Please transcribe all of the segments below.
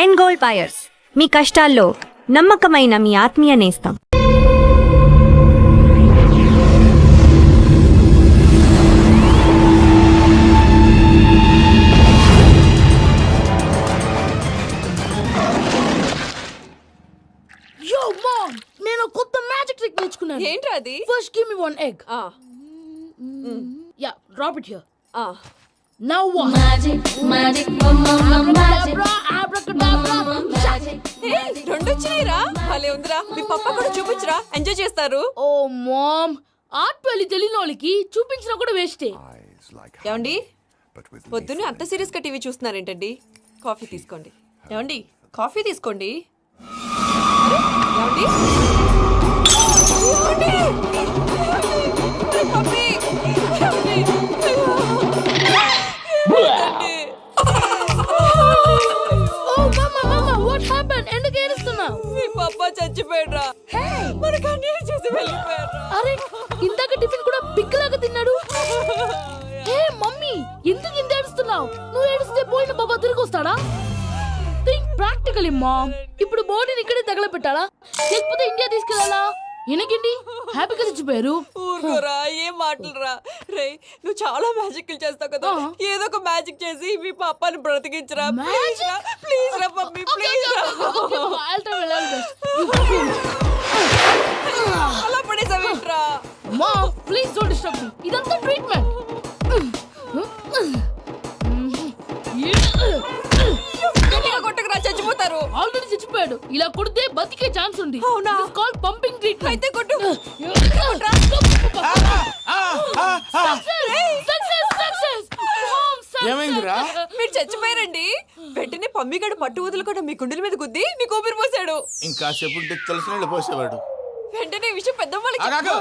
End gold buyers, మీ కష్టాల్లో నమ్మకమైన మీ ఆత్మీయ నేస్తం. Yo, mom! నేను కొత్త మ్యాజిక్ ట్రిక్ నేర్చుకున్నాను. ఏంట్రా అది? First give me one egg. Yeah, drop it here. Now what? Magic, mama, magic. Abracadabra. రెండు వచ్చినాయిరా. భలే ఉందిరా. మీ పప్ప కూడా చూపించరా, ఎంజాయ్ చేస్తారు. Oh, mom. ఆర్ట్ వెళ్ళి తెలియని వాళ్ళకి చూపించినా కూడా వేస్టే. ఏమండి, పొద్దున్నే అంత సీరియస్ గా టీవీ చూస్తున్నారేంటండి? కాఫీ తీసుకోండి. ఏమండి, కాఫీ తీసుకోండి. ఏమండి? పప్పీ! ఏమండి? Oh, mama, what happened? ఎందుకు ఏడుస్తున్నావు? మీ పప్ప చచ్చిపోయాడురా. మనకు అన్యాయం చేసి వెళ్ళిపోయాడురా. అరే, ఇందాక టిఫిన్ కూడా పిక్కలాగా తిన్నాడు. హే మమ్మీ, ఎందుకు ఇంత ఏడుస్తున్నావు? నువ్వు ఏడిస్తే పోయిన బాబా తిరిగి వస్తాడా? Think practically mom. ఇప్పుడు బాడీని ఇక్కడే తగలబెట్టాలా లేకపోతే ఇండియా తీసుకెళ్ళాలా? ఎనకండి హ్యాపీగా చచ్చిపోయారు. ఊరుకోరా, ఏం మాటలురా. రే, నువ్వు చాలా మ్యాజిక్ చేస్తావు కదా, ఏదో ఒక మ్యాజిక్ చేసి మీ పాపాని బ్రతికించరా. ప్లీజ్ రా మమ్మీ, ప్లీజ్ రా. అలా పడేసావేంట్రా? Mom please don't disturb me. ఇదంతా ట్రీట్మెంట్. కొట్టకరా, చచ్చిపోతారు. ఆల్రెడీ చచ్చిపోయాడు. ఇలా కొడితే బతికే ఛాన్స్ ఉంది. అవునా? It's called pumping treatment. అయితే కొట్టు. ఏమైందిరా? మీరు చచ్చిపోయారండి. వెంటనే పమ్మిగాడు పట్టు వదులుకుండా మీ గుండెల మీద గుద్ది మీకు ఊపిరి పోసాడు. ఇంకా చెప్పుంటే తెలిసిన పోసేవాడు. వెంటనే ఈ విషయం పెద్ద వాళ్ళకి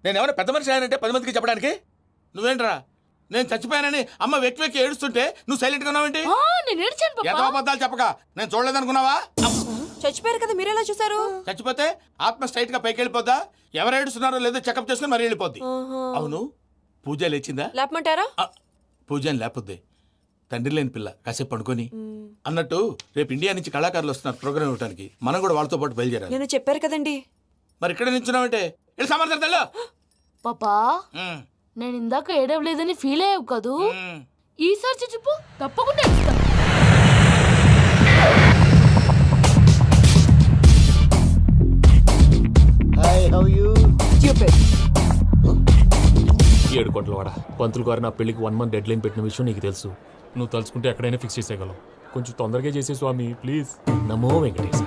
నేను ఎవరైనా పెద్ద మనిషి ఆయనంటే 10 మందికి చెప్పడానికి. నువ్వేంట్రా, నేను చచ్చిపోయానని అమ్మ వెక్కి వెక్కి ఏడుస్తుంటే నువ్వు సైలెంట్ గా ఉన్నావేంటి? నేను ఏడ్చాను పాపా. ఎంతో అబద్ధాలు చెప్పక నేను చూడలేదనుకున్నావా? చచ్చిపోయారు కదా, మీరెలా చూసారు? చచ్చిపోతే ఆత్మ స్ట్రైట్ గా పైకి వెళ్ళిపోద్దా? ఎవరు ఏడుస్తున్నారో లేదో చెకప్ చేసుకుని మరీ వెళ్ళిపోద్ది. అవును, పూజ లేచిందా? లేపమంటారా? పూజ అని లేకపోద్ది. తండ్రి లేని పిల్ల కాసేపు పడుకొని. అన్నట్టు రేపు ఇండియా నుంచి కళాకారులు వస్తున్నారు ప్రోగ్రామ్ ఇవ్వడానికి. మనం కూడా వాళ్ళతో పాటు బయలుదేరాలి. నేను చెప్పారు కదండి. మరి ఇక్కడ నిల్చున్నావంటే వెళ్ళి సమర్థతలో. పాపా, నేను ఇందాక ఏడవలేదని ఫీల్ అయ్యావు కదూ? ఈసారి చచ్చిపో, తప్పకుండా ఏడుస్తాను. ఏడు కోట్ల వాడ పంతులు గారు నా పెళ్లికి 1 month డెడ్ లైన్ పెట్టిన విషయం నీకు తెలుసు. నువ్వు తలుచుకుంటే ఎక్కడైనా ఫిక్స్ చేసేయగలవు. కొంచెం తొందరగా చేసే స్వామి ప్లీజ్. నమో వెంకటేశ.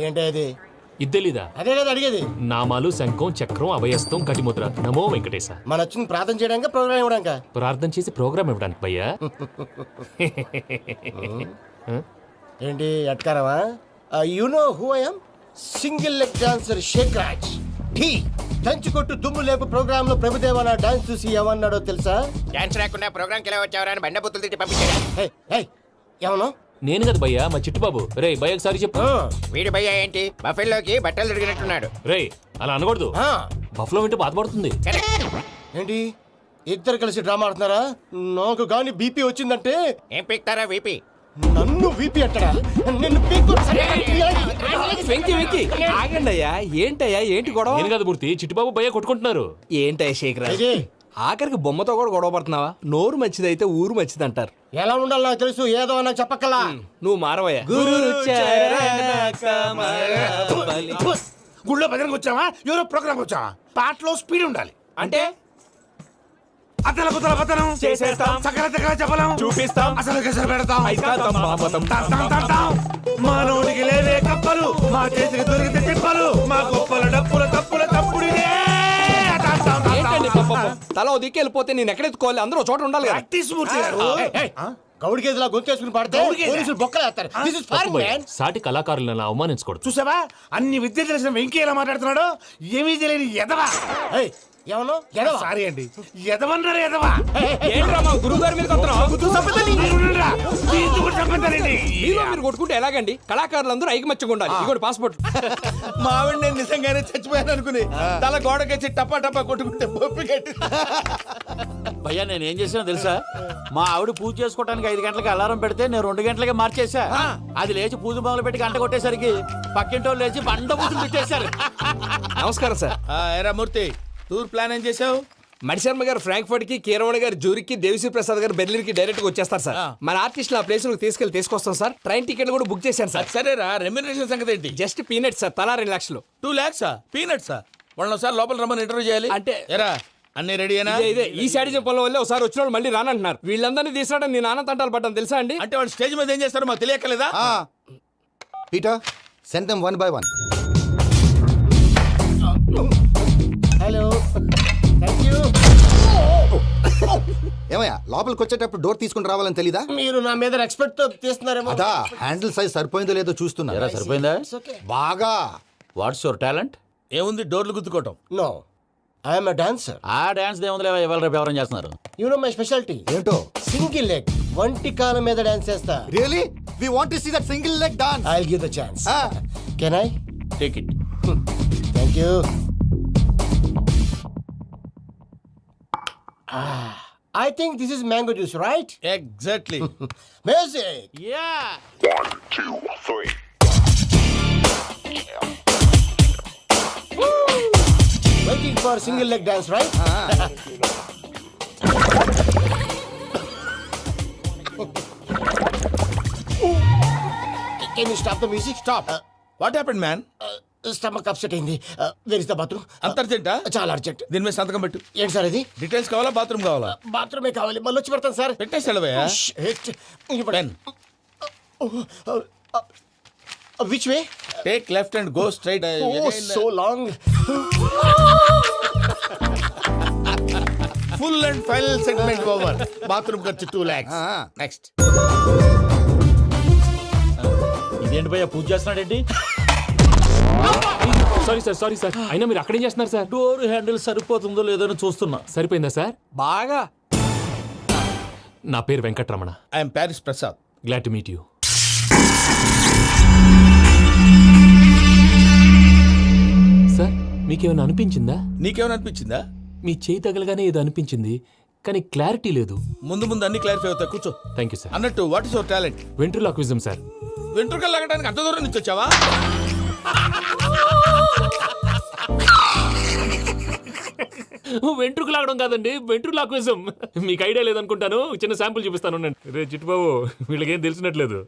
ఏంటి అది? ఇద్దెలీదా? అదే కదా అడిగేది. నామాలు శంఖం చక్రం అభయస్తం కటిముద్ర. నమో వెంకటేశ. మన వచ్చింది ప్రార్థన చేయడానికి ప్రోగ్రామ్ ఇవ్వడానిక? ప్రార్థన చేసి ప్రోగ్రామ్ ఇవ్వడానికి భయ్యా. ఏంటి ఎట్కారమా? You know who I am? Single leg dancer Shaik Raj. టీ దంచి కొట్టు దుమ్ము లేపు ప్రోగ్రామ్ లో ప్రభుదేవ నా డాన్స్ చూసి ఏమన్నాడో తెలుసా? డాన్స్ రాకుండా ప్రోగ్రామ్ కి ఎలా వచ్చావరా అని బండ బుద్ధులు తిట్టి పంపించాడు. ఏమన్నా? నేను కదా భయ్యా, మా చిట్టుబాబు. రే భయ్య ఒకసారి చెప్పు. వీడి భయ్య ఏంటి బఫెల్లోకి బట్టలు తిరిగినట్టున్నాడు. రే అలా అనకూడదు. బఫ్లో వింటే బాధపడుతుంది. ఏంటి ఇద్దరు కలిసి డ్రామా ఆడుతున్నారా? నాకు గాని బీపీ వచ్చిందంటే ఏం పీక్తారా వీపీ? నన్ను వీపీ అట్టడా? నిన్ను పీక్కు. వెంకీ వెంకీ ఆగండి అయ్యా. ఏంటయ్యా, ఏంటి గొడవ? నేను కదా మూర్తి, చిట్టుబాబు భయ్య కొట్టుకుంటున్నారు. ఏంటయ్యా శేఖరా, ఆఖరికి బొమ్మతో కూడా గొడవ పడుతున్నావా? నోరు మంచిదైతే ఊరు మంచిది అంటారు. ఎలా ఉండాలి నాకు తెలుసు, ఏదో నాకు చెప్పక్కలా. నువ్వు మారవయ్యా. గుళ్ళో భజనకు వచ్చావా, ఎవరో ప్రోగ్రామ్ వచ్చావా? పాటలో స్పీడ్ ఉండాలి. అంటే అతల కుతల పతనం చేసేస్తాం, సకల దగ్గర చెప్పలేం, చూపిస్తాం, అసలు గసలు పెడతాం. ఐకాంతం మామతం. మానవుడికి లేవే కప్పలు, మా చేతికి దొరికితే తిప్పలు, మా గొప్పల డప్పుల తప్పుల తప్పుడిదే. ఏంటండి పాపం? తల ఓ దిక్కు వెళ్ళిపోతే నేను ఎక్కడెత్తుకోవాలి? అందరూ చోట ఉండాలి కదా. గౌడి గేదెలా గొంతేసుకుని పాడితే పోలీసులు బొక్కలేస్తారు. This is foreign, man. సాటి కళాకారులను అవమానించకూడదు. చూసావా అన్ని విద్య తెలిసిన వెంకీ ఎలా మాట్లాడుతున్నాడు? ఏమీ తెలియని ఎదవా. ఏమన్నా సారీ అండి, ఎదవన్నారు ఎదవా. ఏంట్రా మా గురువు గారి మీద మీరు కొట్టుకుంటే ఎలాగండి? కళాకారులందరూ ఐకమత్యంగా ఉండాలి. ఇదిగోండి పాస్పోర్ట్. మావిడ నేను నిజంగానే చచ్చిపోయాను అనుకుని తల గోడకెచ్చి టపా టపా కొట్టుకుంటే బొప్పి కట్టి భయ్యా నేను ఏం చేసినా తెలుసా మా ఆవిడ పూజ చేసుకోవడానికి 5 గంటలకి అలారం పెడితే నేను 2 గంటలకి మార్చేసా అది లేచి పూజ మొదలు పెట్టి గంట కొట్టేసరికి పక్కింటి వాళ్ళు లేచి బండ పూజలు పెట్టేశారు. నమస్కారం సార్. ఎరా మూర్తి టూర్ ప్లాన్ ఏం చేసావు? మణిశర్మ గారు ఫ్రాంక్ఫర్ట్ కి, కీరవాణ గారు జూరికి, దేవిశ్రీ ప్రసాద్ గారు బెర్లిన్ కి డైరెక్ట్ గా వచ్చేస్తారు సార్. మన ఆర్టిస్ట్ ఆ ప్లేస్ తీసుకొస్తాం సార్. ట్రైన్ టికెట్ కూడా బుక్ చేశాను సార్. సరేరా, రెమ్యూనరేషన్ సంగతి ఏంటి? జస్ట్ పీనట్ సార్, తలా 2 లక్షలు. 2 lakhs పీనట్సా? వాళ్ళని ఒకసారి లోపల రమ్మని ఇంటర్వ్యూ చేయాలి. అంటే ఎరా అన్ని రెడీ అయినా? ఇదే ఈ శాడిజం పొలం వల్లే ఒకసారి వచ్చిన వాళ్ళు మళ్ళీ రానంటున్నారు. వీళ్ళందరినీ తీసుకురావడం నేను నాన్న తంటాలు పడ్డాను తెలుసా అండి. అంటే వాళ్ళు స్టేజ్ మీద ఏం చేస్తారో మాకు తెలియక్కలేదా? Peter send them 1 by 1. Hello, thank you. ఏమయ్యా లోపలికి వచ్చేటప్పుడు డోర్ తీసుకుని రావాలని తెలీదా? మీరు నా మీద ఎక్స్పెక్ట్ తో తీస్తున్నారేమో. అదా హ్యాండిల్ సైజ్ సరిపోయిందో లేదో చూస్తున్నా. ఎరా సరిపోయిందా? బాగా. What's your talent? ఏముంది డోర్లు గుద్దుకోవటం? No, I'm a dancer. ఆ డాన్స్ దేవుందిలే, ఇవాళ రేపు ఎవరైనా చేస్తున్నారు. You know my speciality. ఏంటో? సింగిల్ లెగ్, వంటి కాలం మీద డాన్స్ చేస్తా. Really we want to see that single leg dance. I will give the chance. Can I? Take it. Thank you. I think this is mango juice, right? Exactly. Music. Yeah. Waiting for single leg dance, right? Can you stop the music? Stop. What happened man? Stomach upset అయింది. Where is the bathroom? అంత అర్జెంటా? చాలా urgent. దీని మీద సంతకం పెట్టు. ఏంటి sir ఇది? డీటెయిల్స్ కావాలా బాత్రూమ్ కావాలా? బాత్రూమే కావాలి, మళ్ళీ వచ్చి పెడతాను సార్. పెట్టేసి వెళ్ళవయ్యా. Pen. Which way? Take left and go straight. Oh, so long. Full and final segment over. Bathroom ఖర్చు 2 lakhs. నెక్స్ట్. ఇదేంటి భయ్యా పూజ చేస్తున్నాడేంటి? Sorry sir. అయినా మీరు అక్కడేం చేస్తున్నారు సార్? డోర్ హ్యాండిల్ సరిపోతుందో లేదో అని చూస్తున్నా. సరిపోయిందా సార్? బాగా. నా పేరు Venkatramana. I'm Paris Prasad. Glad to meet you. Sir మీకేమైనా అనిపించిందా? నీకేమైనా అనిపించిందా? మీ చేయి తగలగానే ఏదో అనిపించింది, కానీ క్లారిటీ లేదు. ముందు ముందు అన్ని క్లారిఫై అవుతాయి, కూర్చో. Thank you sir. అన్నట్టు what is your talent? Ventriloquism sir. వెంట్రుకలు లాగడానికి అంత దూరం నుంచి వచ్చావా? వెంట్రుకు లాగడం కాదండి, వెంట్రులాక్విజం. మీకు ఐడియా లేదనుకుంటాను, చిన్న శాంపుల్ చూపిస్తాను. రే చిట్టుబాబు, వీళ్ళకేం తెలిసినట్లేదు.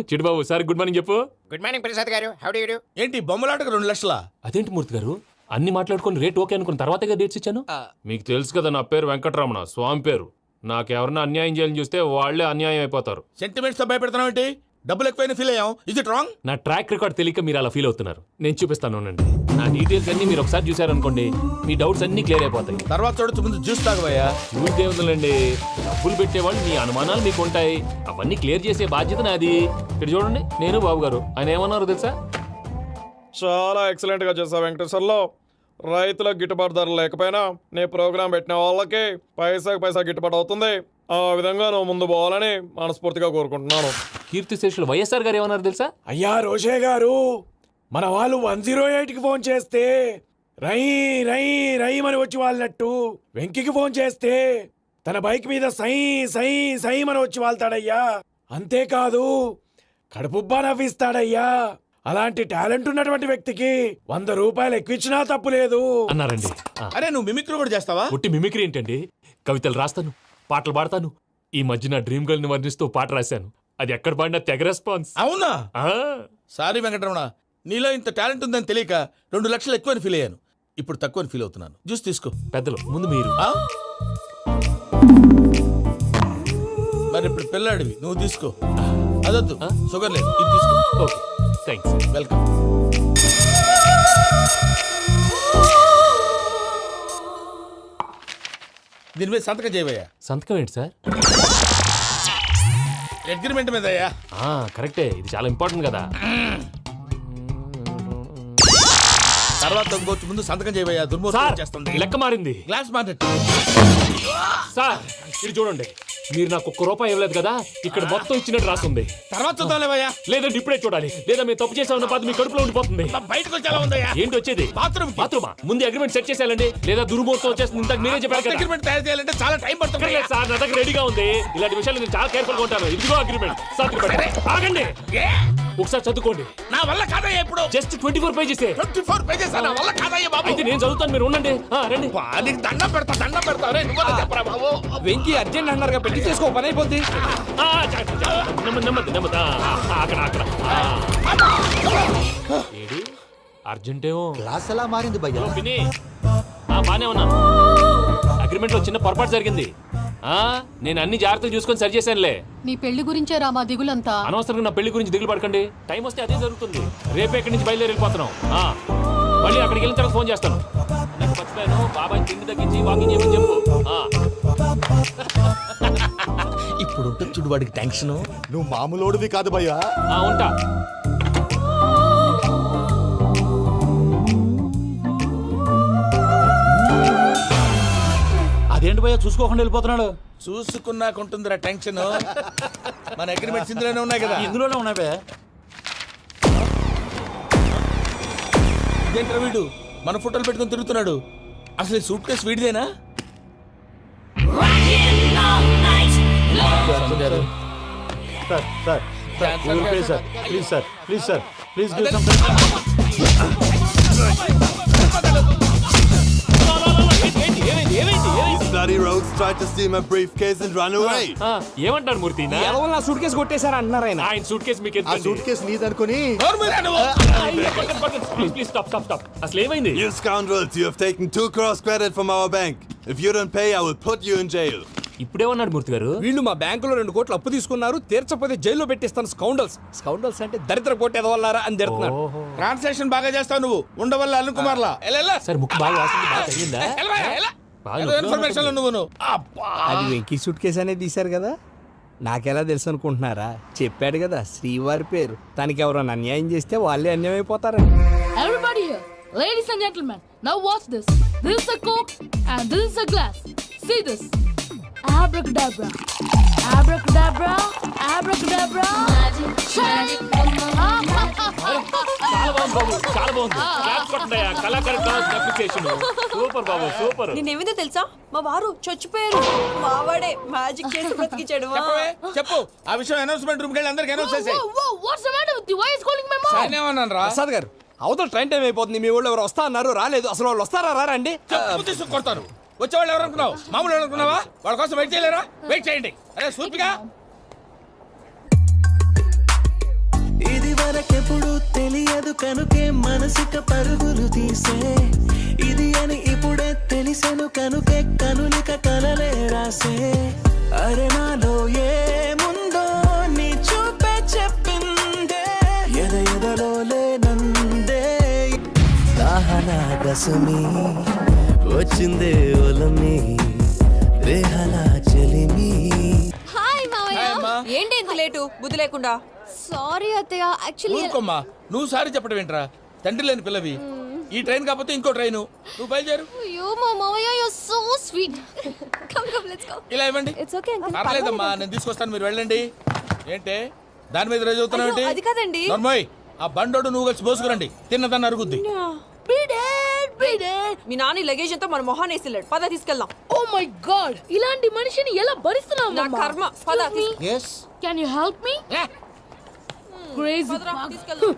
చిట్టుబాబు సార్ గుడ్ మార్నింగ్ చెప్పు. Good morning Prasad garu. How do you do? ఏంటి బొమ్మలాటకు 2 లక్షలా? అదేంటి మూర్తి గారు, అన్ని మాట్లాడుకొని రేట్ ఓకే అనుకున్న తర్వాతగా డేట్స్ ఇచ్చాను. మీకు తెలుసు కదా నా పేరు వెంకటరమణ, స్వామి పేరు. నాకెవరన్నా అన్యాయం చేయాలని చూస్తే వాళ్లే అన్యాయం అయిపోతారు. సెంటిమెంట్స్ తో భయపెడతావు ఏంటి? డబ్బులు ఎక్కువైనా ఫీల్ అయ్యాం. Is it wrong? నా ట్రాక్ రికార్డ్ తెలియక మీరు అలా ఫీల్ అవుతున్నారు. నేను చూపిస్తాను ఉండండి. నా డీటెయిల్స్ అన్ని మీరు ఒకసారి చూసారనుకోండి, మీ డౌట్స్ అన్ని క్లియర్ అయిపోతాయి. తర్వాత చూడొచ్చు, ముందు జ్యూస్ తాగబోయా. చూస్తే ఉందండి, డబ్బులు పెట్టేవాళ్ళు మీ అనుమానాలు మీకు ఉంటాయి, అవన్నీ క్లియర్ చేసే బాధ్యత నాది. ఇక్కడ చూడండి, నేను బాబు గారు. ఆయన ఏమన్నారు తెలుసా? చాలా ఎక్సలెంట్ గా చేసావు వెంకటేశ్వర్లో. రైతులకు గిట్టుబాటు ధర లేకపోయినా నీ ప్రోగ్రాం పెట్టిన వాళ్ళకి పైసాకి పైసా గిట్టుబాటు అవుతుంది. ఆ విధంగా నువ్వు ముందు పోవాలని మనస్ఫూర్తిగా కోరుకుంటున్నాను. కీర్తిశేషులు వైఎస్ఆర్ గారు ఏమన్నారు తెలుసా? అయ్యా రోషే గారు, మన వాళ్ళు 108కి ఫోన్ చేస్తే రై రై రై అని వచ్చి వాళ్ళనట్టు, వెంకికి ఫోన్ చేస్తే తన బైక్ మీద సై సై సై అని వచ్చి వాళ్తాడయ్యా. అంతేకాదు కడుపుబ్బా నవ్విస్తాడయ్యా. అలాంటి టాలెంట్ ఉన్నటువంటి వ్యక్తికి 100 రూపాయలు ఎక్కువచ్చినా తప్పు లేదు అన్నారండి. అరే నువ్వు మిమిక్రీ కూడా చేస్తావా? పుట్టి మిమిక్రీ ఏంటండి? కవితలు రాస్తాను, పాటలు పాడతాను. ఈ మధ్య నా డ్రీమ్ గర్ల్ ని వర్ణిస్తూ పాట రాశాను. అది ఎక్కడ పాడినా తెగ రెస్పాన్స్. అవునా? ఆ, సారీ వెంకటరమణ, నీలో ఇంత టాలెంట్ ఉందని తెలియక 2 లక్షలు ఎక్కువని ఫీల్ అయ్యాను. ఇప్పుడు తక్కువని ఫీల్ అవుతున్నాను. జ్యూస్ తీసుకో. పెద్దలు ముందు మీరు. ఆ? మరి ఇప్పుడు పిల్లాడివి, నువ్వు తీసుకో. అదొద్దు, షుగర్ లేదు, ఇది తీసుకో. Okay thanks. వెల్కమ్. దీని మీద సంతకం చేయవయ్యా. సంతకం ఏంటి సార్? అగ్రిమెంట్ మీద అయ్యా. కరెక్టే, ఇది చాలా ఇంపార్టెంట్ కదా. తర్వాత ఇంకొచ్చి ముందు సంతకం చేయవయ్యా. దుర్మోహం సార్ చేస్తుంది. లెక్క మారింది. Glass market. సార్ ఇది చూడండి, మీరు నాకు ఒక్క రూపాయి ఇవ్వలేదు కదా, ఇక్కడ మొత్తం ఇచ్చినట్టు రాస్తుంది. తర్వాత చూద్దాంలేవయ్యా. లేదంటే ఇప్పుడే చూడాలి, లేదా మేము తప్పు చేసామన్న బాధ మీ కడుపులో ఉండిపోతుంది. బయటకు వచ్చి ఎలా ఉందయ్యా? ఏంటి వచ్చేది? బాత్రూమ్ బాత్రూమా? ముందు అగ్రిమెంట్ సెట్ చేసేయాలండి, లేదా దుర్మూర్తం వచ్చేస్తుంది. ఇంతకు మీరే చెప్పారు కదా. అగ్రిమెంట్ తయారు చేయాలంటే చాలా టైం పడుతుంది. లేదు సార్, నా దగ్గర రెడీగా ఉంది. ఇలాంటి విషయాలు నేను చాలా కేర్ఫుల్ గా ఉంటాను. ఇదిగో అగ్రిమెంట్. ఆగండి, ఒకసారి చదువుకోండి. నా వల్ల కాదయ్యా ఇప్పుడు. Just 24 pages. 24 పేజెస్ నా వల్ల కాదయ్యా బాబు. అయితే నేను చదువుతాను, మీరు ఉండండి. రండి. నీకు దండం పెడతా రే, నువ్వు చెప్పరా బాబు. వెంకీ అర్జెంట్ అన్నారుగా, పెళ్లి చేసుకో, పని అయిపోద్ది. నెమ్మది నెమ్మది. అక్కడ ఏడి అర్జెంటేమో. క్లాస్ ఎలా మారింది భయ్యా? పిన్ని, బానే ఉన్నాను. అగ్రిమెంట్ లో చిన్న పొరపాటు జరిగింది. నేను అన్ని జాగ్రత్తలు చూసుకొని సరి చేశానులే. నీ పెళ్లి గురించే రా మా దిగులంతా. అనవసరంగా నా పెళ్లి గురించి దిగులు పడకండి. టైం వస్తే అదే జరుగుతుంది. రేపే ఇక్కడి నుంచి బయలుదేరి వెళ్ళిపోతున్నాం. మళ్ళీ అక్కడికి వెళ్ళిన తర్వాత ఫోన్ చేస్తాను. నాకు మర్చిపోయాను, బాబాయ్ తిండి తగ్గించి వాకింగ్ చేయమని చెప్పు. ఇప్పుడు ఉంటుంది చూడు వాడికి టెన్షన్. నువ్వు మామూలోడివి కాదు భయ్యా. ఉంటా. అదేంటి భయ్యా చూసుకోకుండా వెళ్ళిపోతున్నాడు? చూసుకున్నాకుంటుందిరా టెన్షన్. మన అగ్రిమెంట్స్ ఇందులోనే ఉన్నాయి కదా. ఇందులోనే ఉన్నాయి భయ్యా. ఇదేంట్రా వీడు మన ఫోటోలు పెట్టుకొని తిరుగుతున్నాడు? అసలు సూట్ కేసు వీడిదేనా? ప్లీజ్ ఏమంటారు మూర్తి? నా సూట్ కేసు కొట్టేశారు అంటున్నారు ఆయన. ఆయన సూట్ కేసు మీకు ఆ సూట్ కేసు నీదనుకుని ప్లీజ్ స్టాప్. అసలు ఏమైంది? You scoundrels, you have taken 2 crores credit from our bank. If you don't pay, I will put you in jail. ఇప్పుడేమన్నాడు మూర్తి గారు? వీళ్ళు మా బ్యాంకులో 2 కోట్లు అప్పు తీసుకున్నారు, తీర్చకపోతే జైల్లో పెట్టిస్తాను. స్కౌండల్స్ అంటే దరిద్ర కోట ఎదవల్లారా అని తిడుతున్నారు. ట్రాన్సాక్షన్ బాగా చేస్తావు నువ్వు. ఉండవల్ల అరుణ్ కుమార్ లా. సార్ ముక్కు బాగా వాసింది, బాగా తగిలిందా? ఇన్ఫర్మేషన్ నువ్వు అది వెంకీ సూట్ కేసు అనేది తీశారు కదా, నాకెలా తెలుసు అనుకుంటున్నారా? చెప్పాడు కదా శ్రీవారి పేరు. తనకి ఎవరైనా అన్యాయం చేస్తే వాళ్ళే అన్యాయం అయిపోతారని. Everybody here, ladies and gentlemen, now watch this. This is a coke and this is a glass. See this. Abracadabra. Abracadabra. Abracadabra. Magic, చాలా బాగుంది బాబు, చాలా బాగుంది. క్లాప్స్ కొట్టండి. కళాకారు అప్లికేషన్ సూపర్ బాబు, సూపర్. నేనేమిందో తెలుసా, మా వారు చచ్చిపోయారు. మావాడే మ్యాజిక్ చేసి బ్రతికించాడు. చెప్పు ఆ విషయం. అనౌన్స్మెంట్ రూమ్ కెళ్ళి అందరికి అనౌన్స్ చేసేయ్. What's the matter with you? Why is calling my mom? నేనేమన్నాను రా? ప్రసాద్ గారు, అవతల ట్రైన్ టైం అయిపోతుంది. మీ వాళ్ళు ఎవరు వస్తా అన్నారు, రాలేదు. అసలు వాళ్ళు వస్తారా రారా అండి? తీసుకు కొడతారు. వచ్చేవాళ్ళు ఎవరు అనుకున్నావు? మామూలు అనుకున్నావా? వాళ్ళ కోసం వెయిట్ చేయలేరా? వెయిట్ చేయండి. అరే సూపిగా. ఇది వరకెప్పుడు తెలియదు కనుకే మనసిక పరుగులు తీసే, ఇది అని ఇప్పుడే తెలిసెను కనుకే కనులిక కలలే రాసే. అరే నాలో ఏముందో నీ చూపే చెప్పిందే, ఎదలో లేనందే. దాహనా దశమి వచ్చిందే ఒలమి, రేహలా చెలిమి. హాయ్ మావయ్య. ఏంటి ఇంత లేటు? బుద్ధి లేకుండా. సారీ అత్తయ్య, యాక్చువల్లీ ఊరుకోమ్మా. నువ్వు సారీ చెప్పడం ఏంట్రా? తండ్రి లేని పిల్లవి. ఈ ట్రైన్ కాకపోతే ఇంకో ట్రైన్. నువ్వు బయలుదేరు. అయ్యో మా మావయ్య, you are so sweet. Come let's go. ఇలా ఇవ్వండి. It's okay uncle. పర్లేదమ్మా, నేను తీసుకొస్తాను, మీరు వెళ్ళండి. ఏంటే దాని మీద రోజు అవుతున్నావు? అది కాదండి. నర్మోయ్, ఆ బండోడు నువ్వు కలిసి పోసుకురండి. తిన్నదాన్ని అరుగుద్ది. మీ నాని లగేజ్ అంతా మన మొహాన్ వేసిల్లాడు. పద తీసుకెళ్దాం. Oh my god, ఇలాంటి మనిషిని ఎలా భరిస్తున్నావు? నా కర్మ. పద yes Can you help me? Crazy. తీసుకెళ్దాం.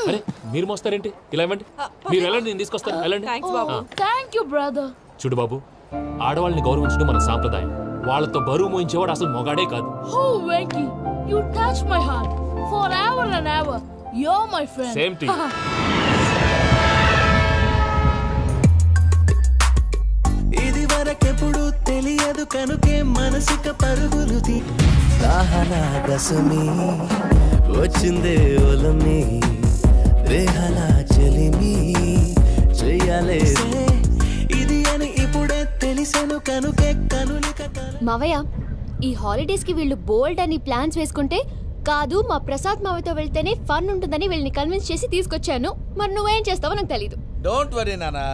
అరే మీరు మోస్తారేంటి? ఇలా ఇవ్వండి. మీరు వెళ్ళండి, నేను తీసుకొస్తాను. వెళ్ళండి. Thanks Babu. Thank you brother. చూడు బాబు, ఆడవాళ్ళని గౌరవించడం మన సాంప్రదాయం. వాళ్ళతో బరువు మోయించేవాడు అసలు మొగాడే కాదు. Oh Venki, you touch my heart forever and ever. You're my friend. Same to you. ఇది వరకెప్పుడు తెలియదు కనుకే మనసిక పరుగులు తీ. దాహనా దశమి వచ్చిందే ఒలమి, రేహలా చెలిమి చెయ్యాలే. ఇది అని ఇప్పుడే తెలిసెను కనుకే కనులిక. మావయ్య, ఈ హాలిడేస్ కి వీళ్ళు బోల్డ్ అని ప్లాన్స్ వేసుకుంటే, కాదు మా ప్రసాద్ మావయ్యతో వెళ్తేనే ఫన్ ఉంటుందని వీళ్ళని కన్విన్స్ చేసి తీసుకొచ్చాను. మరి నువ్వేం చేస్తావో నాకు తెలీదు. డోంట్ వరీ నానా,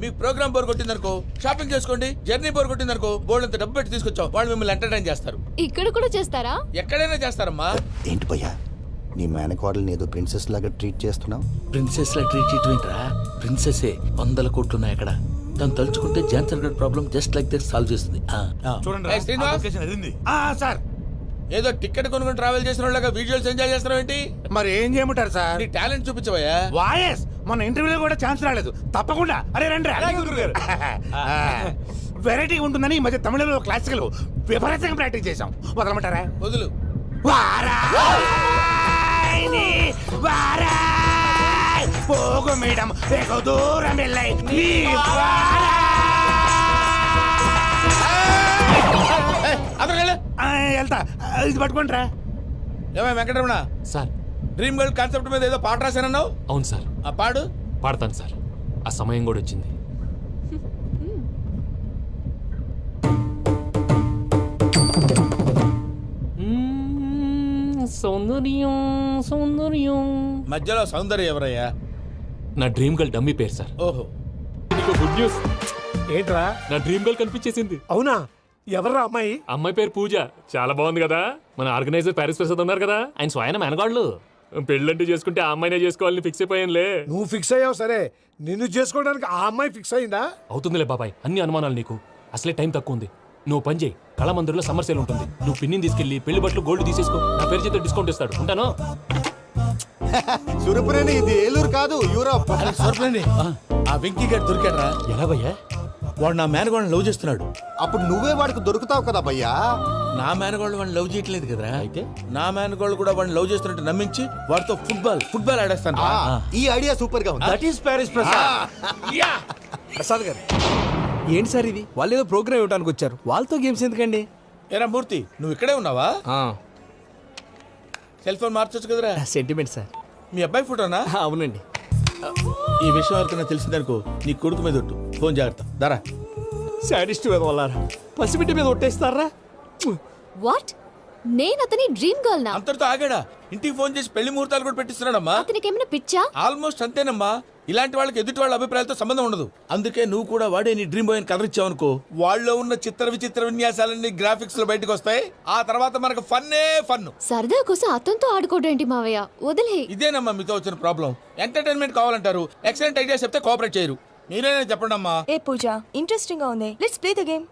మీకు ప్రోగ్రామ్ బోర్ కొట్టిందనుకో షాపింగ్ చేసుకోండి, జర్నీ బోర్ కొట్టిందనుకో బోర్డు అంత డబ్బు పెట్టి తీసుకొచ్చాం, వాళ్ళు మిమ్మల్ని ఎంటర్టైన్ చేస్తారు. ఇక్కడ కూడా చేస్తారా? ఎక్కడైనా చేస్తారమ్మా. ఏంటి భయ్యా నీ మేనకోడల్ని ఏదో ప్రిన్సెస్ లాగా ట్రీట్ చేస్తున్నావు? ప్రిన్సెస్ లా ట్రీట్ చేయటమేంట్రా, ప్రిన్సెస్సే 100 కోట్లు ఉన్నాయి అక్కడ. తను తలుచుకుంటే జాన్సన్ గడ్ problem just like that solve చేస్తుంది. ఏయ్ శ్రీనివాస్, సార్ ఏదో టికెట్ కొనుక్కొని ట్రావెల్ చేసిన వాళ్ళగా విజువల్స్ ఎంజాయ్ చేస్తున్నావు ఏంటి? మరి ఏం చేయమంటారు సార్? నీ టాలెంట్ చూపించవయ్యా. వాయస్ మన ఇంటర్వ్యూలో కూడా ఛాన్స్ రాలేదు. తప్పకుండా అరే రండి వెరైటీ ఉంటుందని ఈ మధ్య తమిళంలో క్లాసికల్ విపరీతంగా ప్రాక్టీస్ చేశాం. వదలమంటారా? వదులు. పోగు మేడం వెగు దూరం వెళ్ళాయి. వెళ్తా, ఇది పట్టుకుంటారా? ఏమై Venkataramana sir, dream girl concept మీద ఏదో పాట రాశానన్నావు. అవును సార్. ఆ పాడు. పాడతాను సార్, ఆ సమయం కూడా వచ్చింది. సౌందర్యం సౌందర్యం. మధ్యలో సౌందర్య ఎవరయ్యా? నా డ్రీమ్ గర్ల్ డమ్మీ పేరు సార్. ఓహో, నీకు గుడ్ న్యూస్. ఏంట్రా? నా డ్రీమ్ గర్ల్ కనిపించేసింది. అవునా? ఎవర్రా అమ్మాయి? అమ్మాయి పేరు పూజ. చాలా బాగుంది కదా. మన ఆర్గనైజర్ ప్యారిస్ ప్రసాద్ ఉన్నారు కదా, ఆయన స్వయం మెనగాళ్ళు. పెళ్ళంటూ చేసుకుంటే ఆ అమ్మాయినే చేసుకోవాలని ఫిక్స్ అయిపోయానులే. నువ్వు ఫిక్స్ అయ్యావు సరే, నిన్ను చేసుకోవడానికి ఆ అమ్మాయి ఫిక్స్ అయిందా? అవుతుందిలే బాబాయ్, అన్ని అనుమానాలు నీకు. అసలే టైం తక్కువ ఉంది. నువ్వు పని చేయి, కళామందిర్లో సమ్మర్ సేల్ ఉంటుంది. నువ్వు పిన్నిని తీసుకెళ్లి పెళ్లి బట్టలు గోల్డ్ తీసేసుకో. నా పేరు చేత డిస్కౌంట్ ఇస్తాడు. ఉంటాను. సురపురేని ఇది ఏలూరు కాదు, యూరోప్. సూరపురేని ఆ వెంకీ గారు దొరికాడరా? ఎలా భయ్యా? వాడు నా మేనగోళ్ళని లవ్ చేస్తున్నాడు. అప్పుడు నువ్వే వాడికి దొరుకుతావు కదా భయ్యా. నా మేనగోళ్ళు వాడిని లవ్ చేయట్లేదు కదరా. అయితే నా మేనగోళ్ళు కూడా వాడిని లవ్ చేస్తున్నట్టు నమ్మించి వాడితో ఫుట్బాల్ ఆడేస్తాను. ఈ ఐడియా సూపర్ గా ఉంది. That is Paris Prasad. Prasad గారు ఏంటి సార్ ఇది? వాళ్ళు ఏదో ప్రోగ్రామ్ ఇవ్వడానికి వచ్చారు, వాళ్ళతో గేమ్స్ ఎందుకండి? ఏరా మూర్తి, నువ్వు ఇక్కడే ఉన్నావా? సెల్ ఫోన్ మార్చొచ్చు కదరా. Sentiment sir. మీ అబ్బాయి ఫోటోనా? అవునండి. ఈ విషయం ఎవరికైనా తెలిసిందనుకో నీ కొడుకు మీద ఒట్టు. ఫోన్ జాగ్రత్త. దారా. సాడిస్ట్ వాళ్ళారా, పసిబిడ్డ మీద ఒట్టేస్తారా? వాట్? నేను అతని డ్రీమ్ గర్ల్ నా? అంతటితో ఆగాడా? ఇంటికి ఫోన్ చేసి పెళ్లి ముహూర్తాలు కూడా పెట్టిస్తున్నాడమ్మా. అతనికి ఏమైనా పిచ్చా? ఆల్మోస్ట్ అంతేనమ్మా. ఇలాంటి వాళ్ళకి ఎదుటి వాళ్ళ అభిప్రాయాలతో సంబంధం ఉండదు. అందుకే నువ్వు కూడా వాడే నీ డ్రీమ్ బాయ్ అని కలర్ ఇచ్చావనుకో, వాళ్ళలో ఉన్న చిత్ర విచిత్ర విన్యాసాలన్నీ గ్రాఫిక్స్ లో బయటకు వస్తాయి. ఆ తర్వాత మనకు ఫన్నే ఫన్. సరదా కోసం అతనితో ఆడుకోవడం మావయ్య, వదిలే. ఇదేనమ్మా మీతో వచ్చిన ప్రాబ్లం. ఎంటర్టైన్మెంట్ కావాలంటారు, ఎక్సలెంట్ ఐడియా చెప్తే కోఆపరేట్ చేయరు. మీరేనా చెప్పండి అమ్మా. ఏ పూజ, ఇంట్రెస్టింగ్ గా ఉంది. Let's play the game.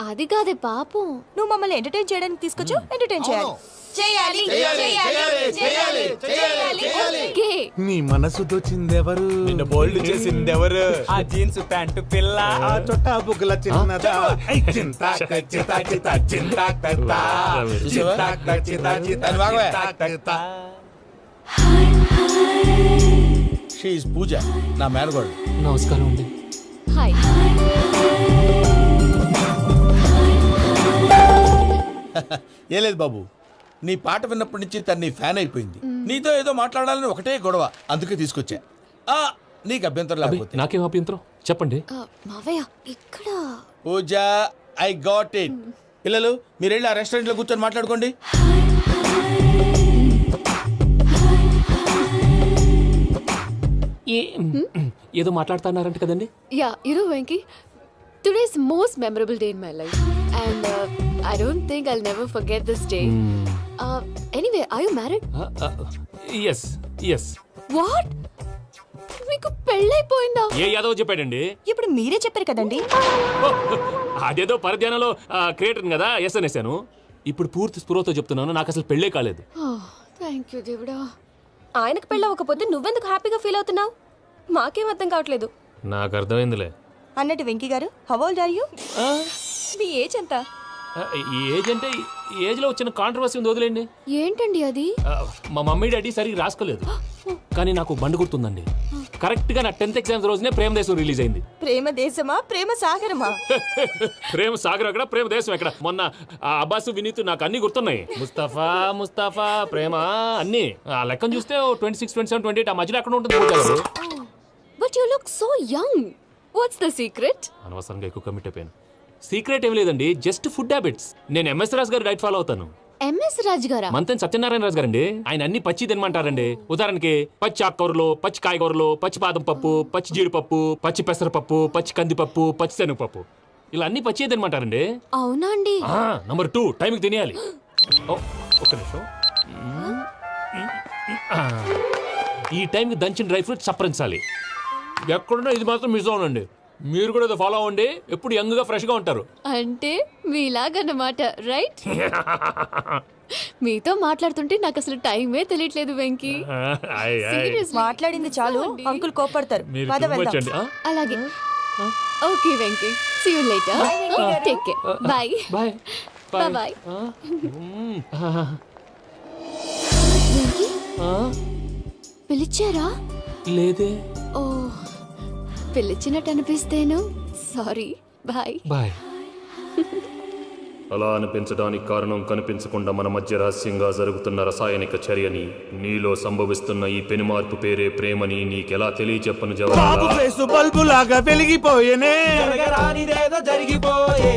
అది కాదే పాపం. నువ్వు మమ్మల్ని ఎంటర్టైన్ చేయడానికి తీసుకొచ్చు, ఎంటర్టైన్ చేయాలి. ఓకే. నీ మనసు దోచిందెవరు? నిన్ను బోల్డ్ చేసిందెవరు? ఆ జీన్స్ ప్యాంటు పిల్ల, ఆ చొట్టా బుగ్గల చిన్నదా. షీఈ్ పూజ, నా మేనగోడు. నమస్కారం అండి. హాయ్. ఏ లేదు బాబు, నీ పాట విన్నప్పటి నుంచి తను నీ ఫ్యాన్ అయిపోయింది. నీతో ఏదో మాట్లాడాలని ఒకటే గొడవ, అందుకే తీసుకొచ్చా. నీకు అభ్యంతరం లేకపోతే. నాకేం అభ్యంతరం చెప్పండి. మావయ్య ఇక్కడ. పూజ, ఐ గాట్ ఇట్. పిల్లలు మీరు వెళ్ళి ఆ రెస్టారెంట్ లో కూర్చొని మాట్లాడుకోండి. ఏదో మాట్లాడుతున్నారంట కదండి. Yeah, Venky, today's most memorable day in my life, and I don't think I'll never forget this day. Anyway, are you married? Yes. What? మీకు పెళ్ళైపోయిందా? ఏ యాదవ్ చెప్పాడండి? ఇప్పుడు మీరే చెప్పారు కదండి. అదేదో పరధ్యానంలో క్రియేటర్ కదా ఎస్ అనేసాను. ఇప్పుడు పూర్తి స్పృహతో చెప్తున్నాను, నాకు అసలు పెళ్ళే కాలేదు. థ్యాంక్ యూ దేవుడా. ఆయనకు పెళ్ళవకపోతే నువ్వెందుకు హ్యాపీగా ఫీల్ అవుతున్నావు? మాకేం అర్థం కావట్లేదు. నాకు అర్థమైందిలే. అన్నట్టు Venky garu, how old are you? మీ ఏజ్ ఎంత? ఏజ్ అంటే ఏజ్ లో వచ్చిన కాంట్రవర్సీ ఉంది, వదిలేండి. ఏంటండి అది? మా మమ్మీ డాడీ సరిగ్గా రాసుకోలేదు, కానీ నాకు బండి గుర్తుందండి. కరెక్ట్ గా నా 10th ఎగ్జామ్స్ రోజునే ప్రేమ దేశం రిలీజ్ అయింది. ప్రేమ దేశమా, ప్రేమ సాగరమా? ప్రేమ సాగర్ ఎక్కడ, ప్రేమ దేశం ఎక్కడ? మొన్న అబ్బాసు వినీత్ నాకు అన్ని గుర్తున్నాయి. ముస్తఫా ప్రేమ అన్ని ఆ లెక్కను చూస్తే 26, 27, 28 ఆ మధ్యలో ఎక్కడ ఉంటుంది. But you look so young. What's the secret? అనవసరంగా ఎక్కువ కమిట్ అయిపోయాను. సీక్రెట్ ఏం లేదండి, జస్ట్ ఫుడ్ హ్యాబిట్స్. నేను ఎంఎస్ రాజ్ గారు డైట్ ఫాలో అవుతాను. ఎంఎస్ రాజు గారా? మంతెన్ సత్యనారాయణ రాజు గారండి. ఆయన అన్ని పచ్చి తినమంటారండి. ఉదాహరణకి పచ్చి ఆకుకూరలు, పచ్చి కాయగూరలు, పచ్చి బాదం పప్పు, పచ్చి జీడిపప్పు, పచ్చి పెసరపప్పు, పచ్చి కందిపప్పు, పచ్చి శనగపప్పు, ఇలా అన్ని పచ్చి తినమంటారండి. అవునా అండి? నంబర్ 2 టైంకి తినేయాలి. ఒక్క నిమిషం. ఈ టైంకి దంచిన డ్రై ఫ్రూట్స్ సప్పరించాలి. ఎక్కడున్నా ఇది మాత్రం మిస్ అవునండి. మీరు కూడా ఇది ఫాలో అవ్వండి. ఎప్పుడు యంగ్ గా ఫ్రెష్ గా ఉంటారు. అంటే మీలాగన్నమాట, రైట్? మీతో మాట్లాడుతుంటే నాకు అసలు టైమే తెలియట్లేదు వెంకీ. Seriously. మాట్లాడింది చాలు, అంకుల్ కోపడతారు. మీరు పద too much వెళ్దాం. అండి. అలాగే. Okay Venky, see you later. Take care. Bye. Bye Bye. Venky, పిలిచారా? లేదే. ఓ, పిలిచినట్టు అనిపిస్తేను సారీ. బాయ్. బాయ్. అలా అనిపించడానికి కారణం కనిపించకుండా మన మధ్య రహస్యంగా జరుగుతున్న రసాయనిక చర్యని, నీలో సంభవిస్తున్న ఈ పెనుమార్పు పేరే ప్రేమని నీకెలా తెలియచెప్పను బాబు ఫేసు బల్బు లాగా వెలిగిపోయేనే, జరగరానిదేదో జరిగిపోయే.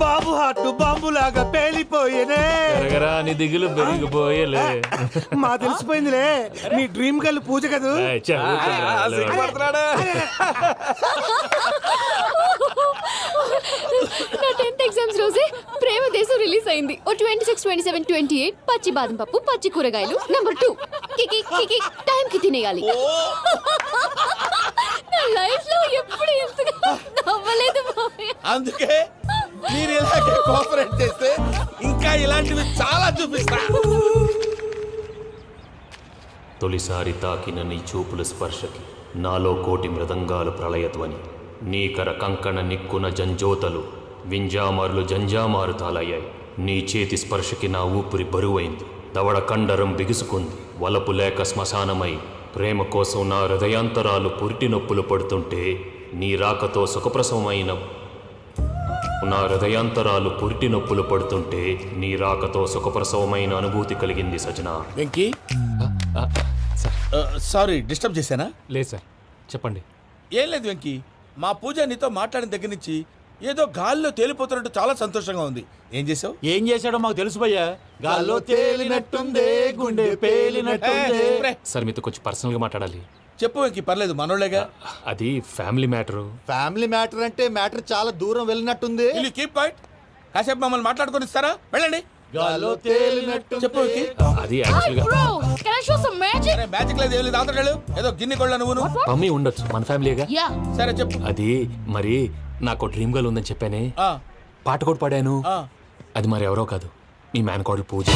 బాబు హార్ట్ బాంబు లాగా పేలిపోయేనే. జరగరాని దిగులు పెరిగిపోయేలే. మా తెలిసిపోయిందిలే, నీ డ్రీమ్ గర్ల్ పూజ కదూ. నా 10th ఎగ్జామ్స్ రోజే ప్రేమ దేశం రిలీజ్ అయింది. ఓ 26, 27, 28 పచ్చి బాదం పప్పు, పచ్చి కూరగాయలు. నంబర్ 2 కికి కికి టైం కి తినేయాలి. నా లైఫ్ లో ఎప్పుడు ఇంతగా నవ్వలేదు మామయ్య. అందుకే మీరు ఇలాగే కోఆపరేట్ చేస్తే ఇంకా ఇలాంటివి చాలా చూపిస్తా. తొలిసారి తాకిన నీ చూపుల స్పర్శకి నాలో కోటి మృదంగాలు ప్రళయధ్వని. నీకర కంకణ నిక్కున జంజోతలు, వింజామారులు జంజామారు తాలయ్యాయి. నీ చేతి స్పర్శకి నా ఊపిరి బరువైంది. దవడ కండరం బిగుసుకుంది. వలపు లేక శ్మశానమై ప్రేమ కోసం నా హృదయాంతరాలు పురిటి నొప్పులు పడుతుంటే, నీ రాకతో సుఖప్రసవమైన నా హృదయాంతరాలు పురిటి నొప్పులు పడుతుంటే నీ రాకతో సుఖప్రసవమైన అనుభూతి కలిగింది సజనా. వెంకీ, సారీ డిస్టర్బ్ చేశానా? లేదు సార్, చెప్పండి. ఏం లేదు వెంకీ, మా పూజ నీతో మాట్లాడిన దగ్గర నుంచి ఏదో గాల్లో తేలిపోతున్నట్టు చాలా సంతోషంగా ఉంది. ఏం చేసావు? ఏం చేశాడో మాకు తెలుసు భయ్యా. గాల్లో తేలినట్టుందే, గుండె పేలినట్టుందే. సార్ మీతో కొంచెం పర్సనల్గా మాట్లాడాలి. చెప్పు వెంకీ, పర్లేదు, మనోళ్ళేగా. అది ఫ్యామిలీ మ్యాటరు. ఫ్యామిలీ మ్యాటర్ అంటే మ్యాటర్ చాలా దూరం వెళ్ళినట్టుంది. Keep point. కాసేపు మమ్మల్ని మాట్లాడుకొని ఇస్తారా? వెళ్ళండి. గాల్లో తేలినట్టు చెప్పు వెంకీ. అది యాక్చువల్గా Bro, can I show some magic? అరే మ్యాజిక్ లేదు, ఏం లేదు, ఆతడాలు ఏదో గిన్నె కొళ్ళ నువ్వు. మమ్మీ ఉండొచ్చు, మన ఫ్యామిలీగా. Yeah. సరే చెప్పు. అది మరి నాకు డ్రీమ్ గర్ల్ ఉందని చెప్పానే, ఆ, పాట కూడా పాడాను. ఆ. అది మరి ఎవరో కాదు, మీ మేనకోడలు పూజ.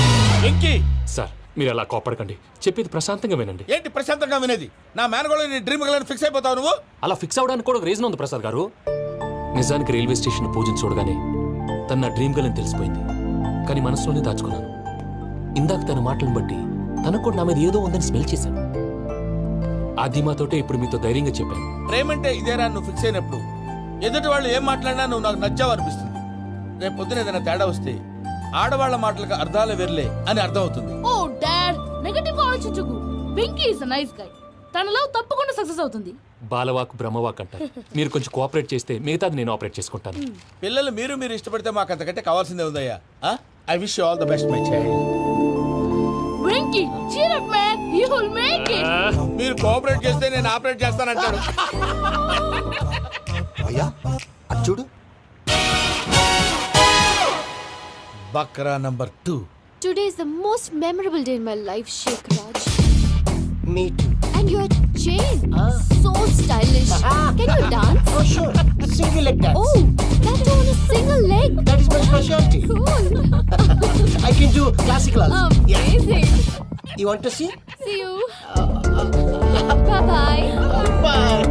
వెంకీ, సార్ మీరు అలా కోపడకండి, చెప్పేది ప్రశాంతంగా వినండి. ఏంటి ప్రశాంతంగా వినేది? నా మేనగోళ నీ డ్రీమ్ గర్ల్ ఫిక్స్ అయిపోతావు నువ్వు. అలా ఫిక్స్ అవడానికి కూడా ఒక రీజన్ ఉంది ప్రసాద్ గారు. నిజానికి రైల్వే స్టేషన్ పూజను చూడగానే తన నా డ్రీమ్ గర్ల్ అని తెలిసిపోయింది. కానీ మనసులోనే దాచుకున్నాను. ఇందాక తన మాటలను బట్టి తనకు కూడా నా మీద ఏదో ఉందని స్మెల్ చేశాను. ఆ ధీమాతోటే ఇప్పుడు మీతో ధైర్యంగా చెప్పాను. ప్రేమంటే ఇదేరా నువ్వు ఫిక్స్ అయినప్పుడు ఎదుటి వాళ్ళు ఏం మాట్లాడినా నువ్వు నాకు నచ్చావు అనిపిస్తుంది. రేపు పొద్దున ఏదైనా తేడా వస్తే ఆడవాళ్ల మాటలకు అర్థాలు వెర్లే అని అర్థం అవుతుంది. Oh, Dad, నెగటివ్ ఆలోచించకు. Venky is a nice guy. తన లవ్ తప్పకుండా సక్సెస్ అవుతుంది. బాలవాక్ బ్రహ్మవాక్ అంటారు. మీరు కొంచెం కోఆపరేట్ చేస్తే మిగతాది నేను ఆపరేట్ చేసుకుంటాను. పిల్లలు మీరు ఇష్టపడితే మాకు అంతకంటే కావాల్సిందే ఉందయ్యా. I wish you all the best my child. Venky, cheer up man, you will make it. మీరు కోఆపరేట్ చేస్తే నేను ఆపరేట్ చేస్తానంటాడు. అయ్యా అది చూడు. Bakra number 2. Today is the most memorable day in my life, Sheikh Raj. Me too. And your chain, so stylish. Can you dance? Oh sure. Single leg dance. Oh, that too on a single leg. That is my specialty. Cool. I can do classical also. Amazing. You want to see? See you. Bye-bye. Bye.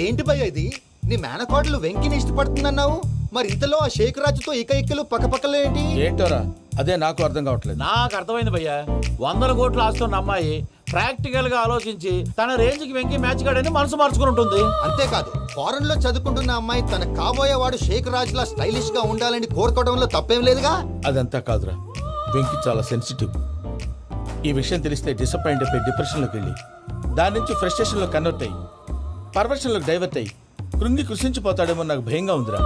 ఏంటి భయ్య ఇది? నీ మేనకోడలు వెంకిని ఇష్టపడుతుందన్నావు, మరి ఇంతలో ఆ షేక్ రాజుతో ఇకలు పక్కపక్కలో ఏంటి? ఏంటోరా, అదే నాకు అర్థం కావట్లేదు. నాకు అర్థమైంది భయ్యా. 100 కోట్లు ఆస్తున్న అమ్మాయి ప్రాక్టికల్ గా ఆలోచించి తన రేంజ్ కి వెంకి మ్యాచ్ కాడని మనసు మార్చుకుని ఉంటుంది. అంతేకాదు, ఫారెన్ లో చదువుకుంటున్న అమ్మాయి తన కాబోయేవాడు షేక్ రాజ్ లా స్టైలిష్ గా ఉండాలని కోరుకోవడంలో తప్పేం లేదుగా. అదంతా కాదురా, వెంకి చాలా సెన్సిటివ్. ఈ విషయం తెలిస్తే డిసప్పాయింట్ అయిపోయి డిప్రెషన్లోకి వెళ్ళి దాని నుంచి ఫ్రస్ట్రేషన్లో కన్వర్ట్ అయ్యి పర్వర్షన్లోకి డైవర్ట్ అయ్యి కృంగి కృషించిపోతాడేమో నాకు భయంగా ఉందిరా.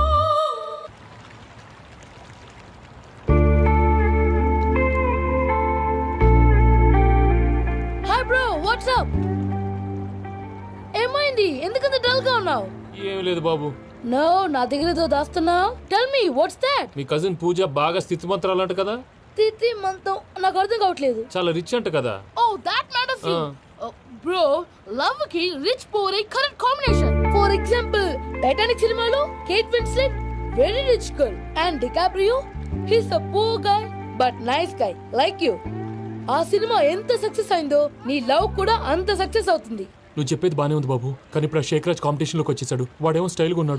Hi bro, WhatsApp? ఏమైంది, ఎందుకంత డల్ గా ఉన్నావు? ఏం లేదు బాబు, నో, నా దగ్గర ఏదో దాస్తున్నావు. Tell me what's that? మీ కజిన్ పూజ బాగా స్థితిమంతరాలు అంట కదా, తిత్తి మంతం నాకు అర్థం కావట్లేదు. చాలా రిచ్ అంట కదా. Oh that matters you. Bro, love కి rich poor a correct combination. For example, Titanic సినిమాలో Kate Winslet very rich girl and DiCaprio he's a poor guy but nice guy like you. ఆ సినిమా ఎంత success అయిందో నీ love కూడా అంత success అవుతుంది. నువ్వు చెప్పేది బానే ఉంది బాబు, కానీ ఇప్పుడు ఆ శేఖరాజ్ కాంపిటీషన్ లోకి వచ్చేసాడు. వాడేమో స్టైల్ గా ఉన్నాడు,